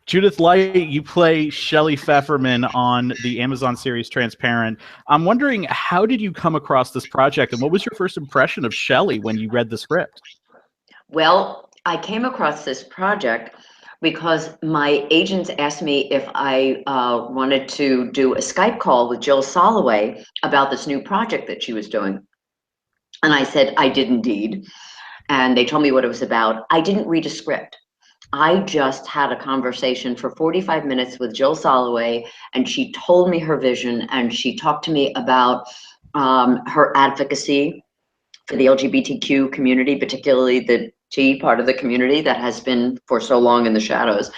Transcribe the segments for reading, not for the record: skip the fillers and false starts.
Judith Light, you play Shelly Pfefferman on the Amazon series Transparent. I'm wondering, how did you come across this project, and what was your first impression of Shelly when you read the script? Well, I came across this project because my agents asked me if I wanted to do a Skype call with Jill Soloway about this new project that she was doing. And I said, I did indeed. And they told me what it was about. I didn't read a script. I just had a conversation for 45 minutes with Jill Soloway, and she told me her vision, and she talked to me about her advocacy for the LGBTQ community, particularly the T part of the community that has been for so long in the shadows.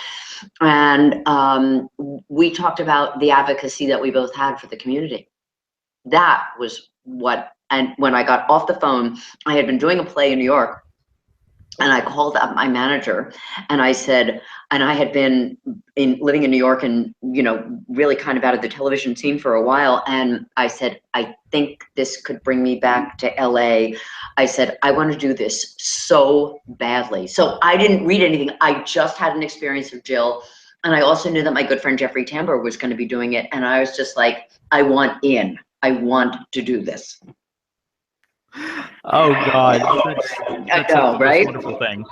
And we talked about the advocacy that we both had for the community. That was what, and when I got off the phone, I had been doing a play in New York, and I called up my manager and I said, and I had been living in New York and, you know, really kind of out of the television scene for a while. And I said, I think this could bring me back to LA. I said, I want to do this so badly. So I didn't read anything. I just had an experience with Jill. And I also knew that my good friend Jeffrey Tambor was going to be doing it. And I was just like, I want in. I want to do this. Oh God, that's I know, a right? wonderful thing.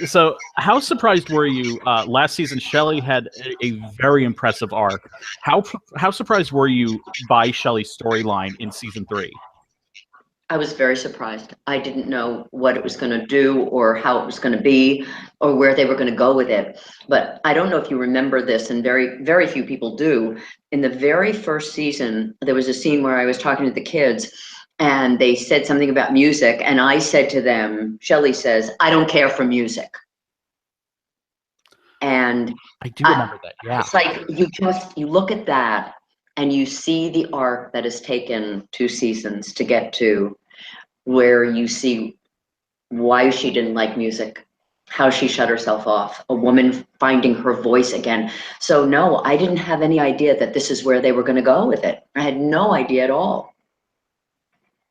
So how surprised were you? Last season, Shelly had a very impressive arc. How surprised were you by Shelly's storyline in season 3? I was very surprised. I didn't know what it was going to do or how it was going to be or where they were going to go with it. But I don't know if you remember this, and very, very few people do. In the very first season, there was a scene where I was talking to the kids and they said something about music. And I said to them, Shelly says, I don't care for music. And I do remember that, yeah. It's like you look at that and you see the arc that has taken 2 seasons to get to where you see why she didn't like music, how she shut herself off, a woman finding her voice again. So no, I didn't have any idea that this is where they were going to go with it. I had no idea at all.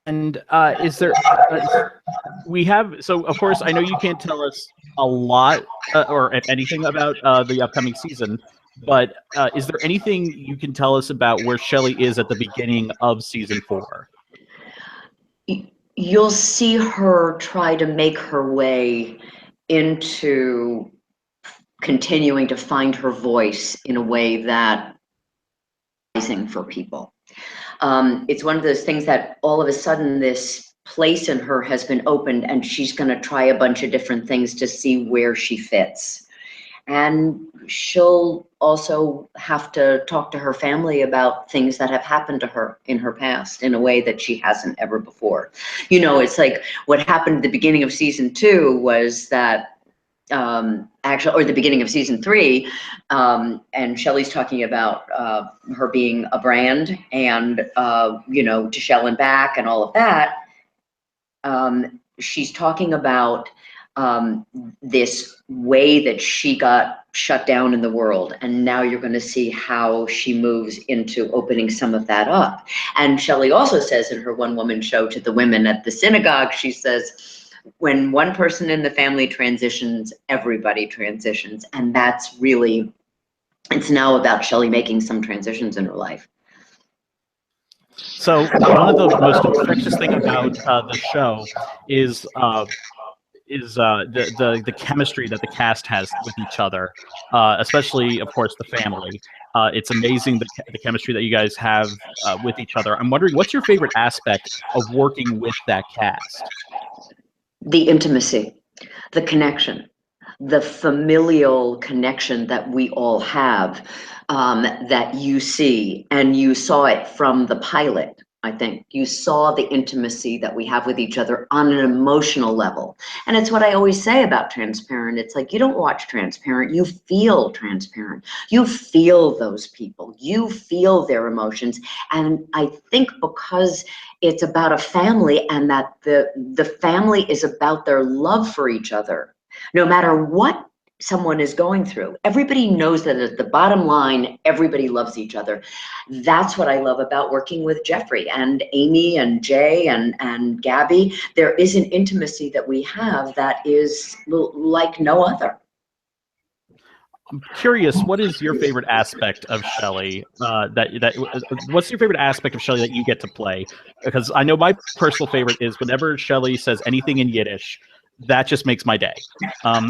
And is there, we have, so of course, I know you can't tell us a lot or anything about the upcoming season, but is there anything you can tell us about where Shelly is at the beginning of season 4? You'll see her try to make her way into continuing to find her voice in a way that is rising for people. It's one of those things that all of a sudden this place in her has been opened and she's going to try a bunch of different things to see where she fits. And she'll also have to talk to her family about things that have happened to her in her past in a way that she hasn't ever before. You know, it's like what happened at the beginning of season 2 was that actually, or the beginning of season 3, and Shelly's talking about her being a brand and, you know, to Shell and back and all of that. She's talking about this way that she got shut down in the world. And now you're going to see how she moves into opening some of that up. And Shelly also says in her one-woman show to the women at the synagogue, she says, when one person in the family transitions, everybody transitions. And that's really, it's now about Shelly making some transitions in her life. So one of the most infectious thing about the show is the chemistry that the cast has with each other, especially, of course, the family. It's amazing the chemistry that you guys have with each other. I'm wondering, what's your favorite aspect of working with that cast? The intimacy, the connection, the familial connection that we all have, that you see, and you saw it from the pilot. I think you saw the intimacy that we have with each other on an emotional level. And it's what I always say about Transparent. It's like, you don't watch Transparent, you feel Transparent. You feel those people, you feel their emotions. And I think because it's about a family and that the family is about their love for each other, no matter what someone is going through. Everybody knows that at the bottom line, everybody loves each other. That's what I love about working with Jeffrey and Amy and Jay and Gabby. There is an intimacy that we have that is like no other. I'm curious, what is your favorite aspect of Shelly? What's your favorite aspect of Shelly that you get to play? Because I know my personal favorite is whenever Shelly says anything in Yiddish, that just makes my day. That's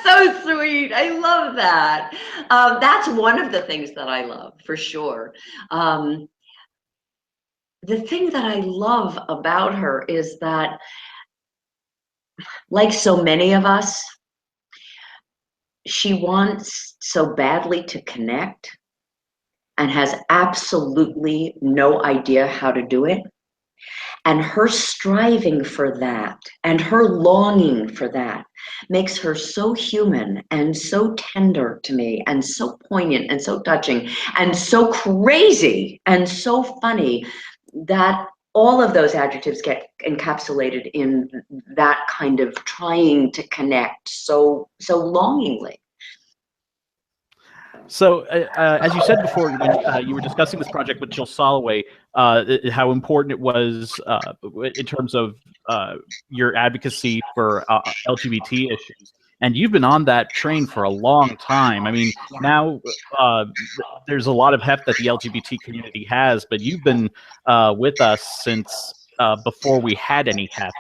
so sweet. I love that. That's one of the things that I love, for sure. The thing that I love about her is that, like so many of us, she wants so badly to connect and has absolutely no idea how to do it. And her striving for that and her longing for that makes her so human and so tender to me and so poignant and so touching and so crazy and so funny that all of those adjectives get encapsulated in that kind of trying to connect so longingly. So, as you said before, when you were discussing this project with Jill Soloway, how important it was in terms of your advocacy for LGBT issues, and you've been on that train for a long time. I mean, now there's a lot of heft that the LGBT community has, but you've been with us since before we had any heft.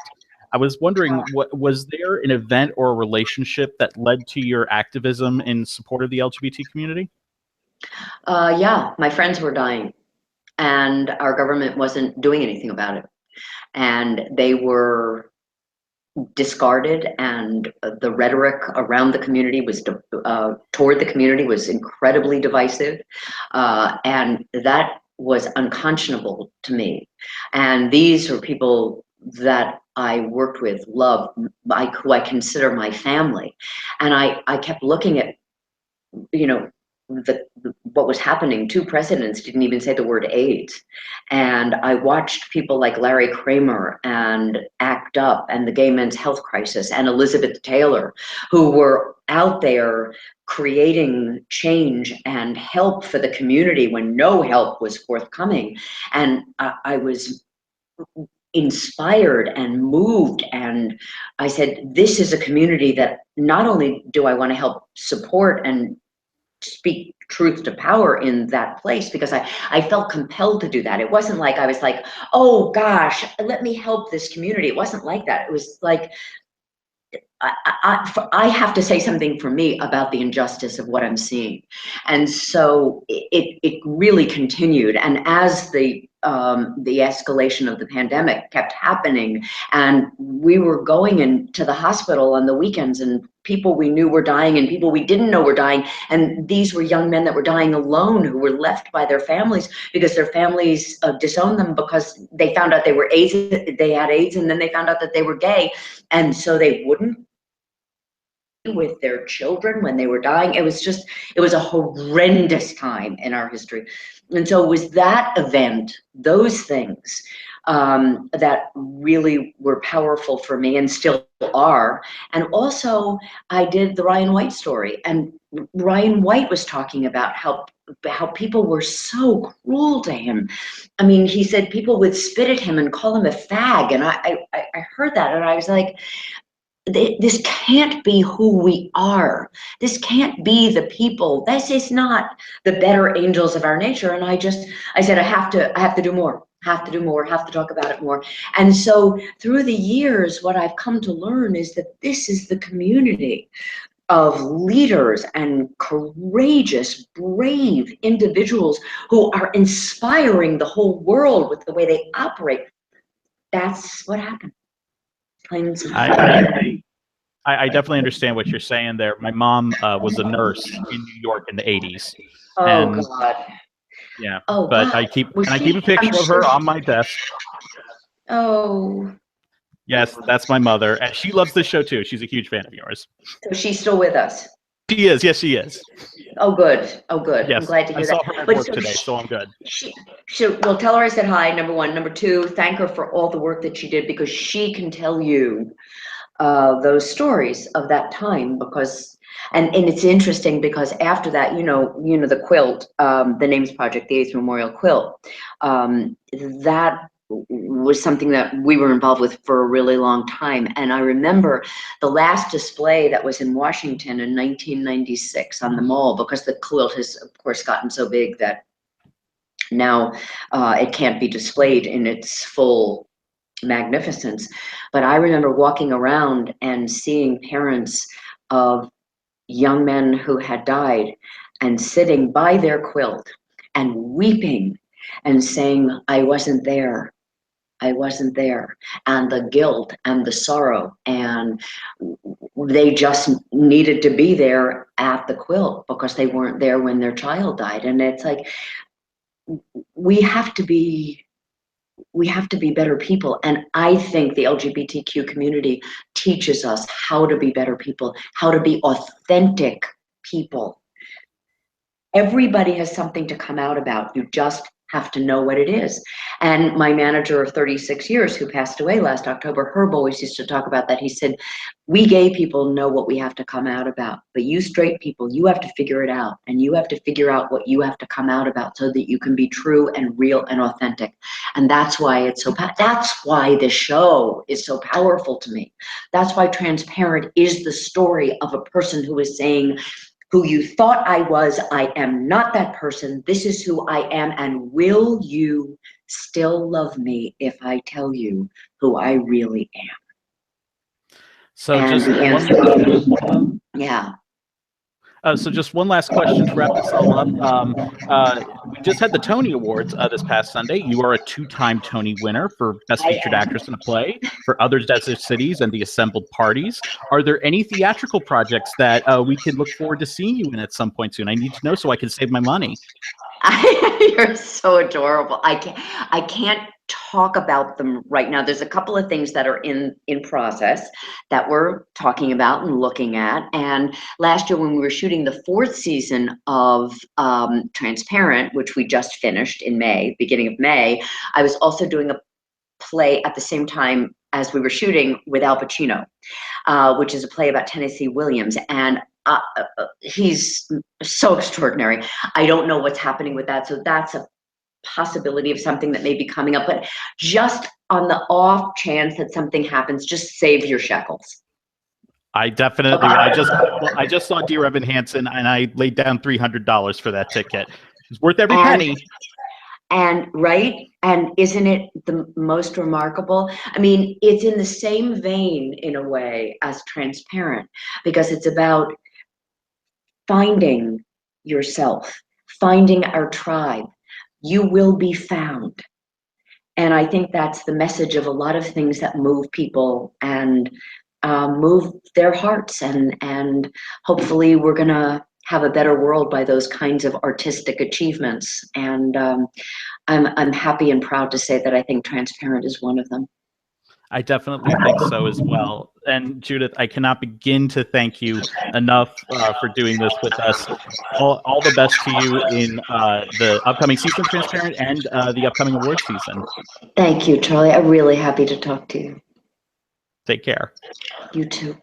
I was wondering, was there an event or a relationship that led to your activism in support of the LGBT community? Yeah, my friends were dying, and our government wasn't doing anything about it. And they were discarded, and the rhetoric around the community was toward the community was incredibly divisive, and that was unconscionable to me. And these were people that I worked with, loved, who I consider my family, and I kept looking at, you know, what was happening. Two presidents didn't even say the word AIDS. And I watched people like Larry Kramer and ACT UP and the Gay Men's Health Crisis and Elizabeth Taylor, who were out there creating change and help for the community when no help was forthcoming. And I was inspired and moved, and I said, this is a community that not only do I want to help support and speak truth to power in that place, because I felt compelled to do that. It wasn't like I was like, oh gosh, let me help this community. It wasn't like that. It was like, I have to say something for me about the injustice of what I'm seeing. And so it really continued. And as the escalation of the pandemic kept happening, and we were going into the hospital on the weekends, and people we knew were dying and people we didn't know were dying. And these were young men that were dying alone, who were left by their families because their families disowned them because they found out they were AIDS, they had AIDS, and then they found out that they were gay. And so they wouldn't with their children when they were dying. It was a horrendous time in our history. And so it was that event, those things, that really were powerful for me and still are. And also I did the Ryan White story, and Ryan White was talking about how people were so cruel to him. I mean, he said people would spit at him and call him a fag. And I heard that, and I was like, this can't be who we are. This can't be the people. This is not the better angels of our nature. And I said, I have to do more, have to talk about it more. And so through the years, what I've come to learn is that this is the community of leaders and courageous, brave individuals who are inspiring the whole world with the way they operate. That's what happened. Plain and simple. I definitely understand what you're saying there. My mom was a nurse in New York in the 80s. Oh, and, God. Yeah, Oh, but God. I keep a picture of her on my desk. Oh. Yes, that's my mother, and she loves this show too. She's a huge fan of yours. So she's still with us? She is. Yes, she is. Oh, good. Oh, good. Yes, I'm glad to hear that. I saw her at work today, so I'm good. Well, tell her I said hi, number one. Number two, thank her for all the work that she did, because she can tell you those stories of that time. Because and it's interesting, because after that, the quilt, the Names Project, the AIDS Memorial Quilt, that was something that we were involved with for a really long time. And I remember the last display that was in Washington in 1996 on the Mall, because the quilt has, of course, gotten so big that now it can't be displayed in its full magnificence. But I remember walking around and seeing parents of young men who had died and sitting by their quilt and weeping and saying, I wasn't there. I wasn't there. And the guilt and the sorrow, and they just needed to be there at the quilt because they weren't there when their child died. And it's like, we have to be better people. And I think the LGBTQ community teaches us how to be better people, how to be authentic people. Everybody has something to come out about. You just have to know what it is. And my manager of 36 years, who passed away last October, Herb, always used to talk about that. He said, we gay people know what we have to come out about, but you straight people, you have to figure it out, and you have to figure out what you have to come out about so that you can be true and real and authentic. And that's why it's so, that's why the show is so powerful to me. That's why Transparent is the story of a person who is saying, who you thought I was, I am not that person. This is who I am. And will you still love me if I tell you who I really am? So and just the answer, yeah. So just one last question to wrap this all up. We just had the Tony Awards this past Sunday. You are a 2-time Tony winner for Best Featured Actress in a Play, for Other Desert Cities and The Assembled Parties. Are there any theatrical projects that we can look forward to seeing you in at some point soon? I need to know so I can save my money. You're so adorable. I can't talk about them right now. There's a couple of things that are in process that we're talking about and looking at. And last year when we were shooting the 4th season of Transparent, which we just finished in May, beginning of May, I was also doing a play at the same time as we were shooting with Al Pacino, which is a play about Tennessee Williams. And he's so extraordinary. I don't know what's happening with that. So that's a possibility of something that may be coming up, but just on the off chance that something happens, just save your shekels. I definitely, I just saw Dear Evan Hansen and I laid down $300 for that ticket. It's worth every penny. And right, and isn't it the most remarkable? I mean, it's in the same vein in a way as Transparent, because it's about finding yourself, finding our tribe. You will be found. And I think that's the message of a lot of things that move people and move their hearts. And hopefully we're going to have a better world by those kinds of artistic achievements. And I'm happy and proud to say that I think Transparent is one of them. I definitely think so as well. And Judith, I cannot begin to thank you enough for doing this with us. All the best to you in the upcoming season of Transparent and the upcoming award season. Thank you, Charlie. I'm really happy to talk to you. Take care. You too.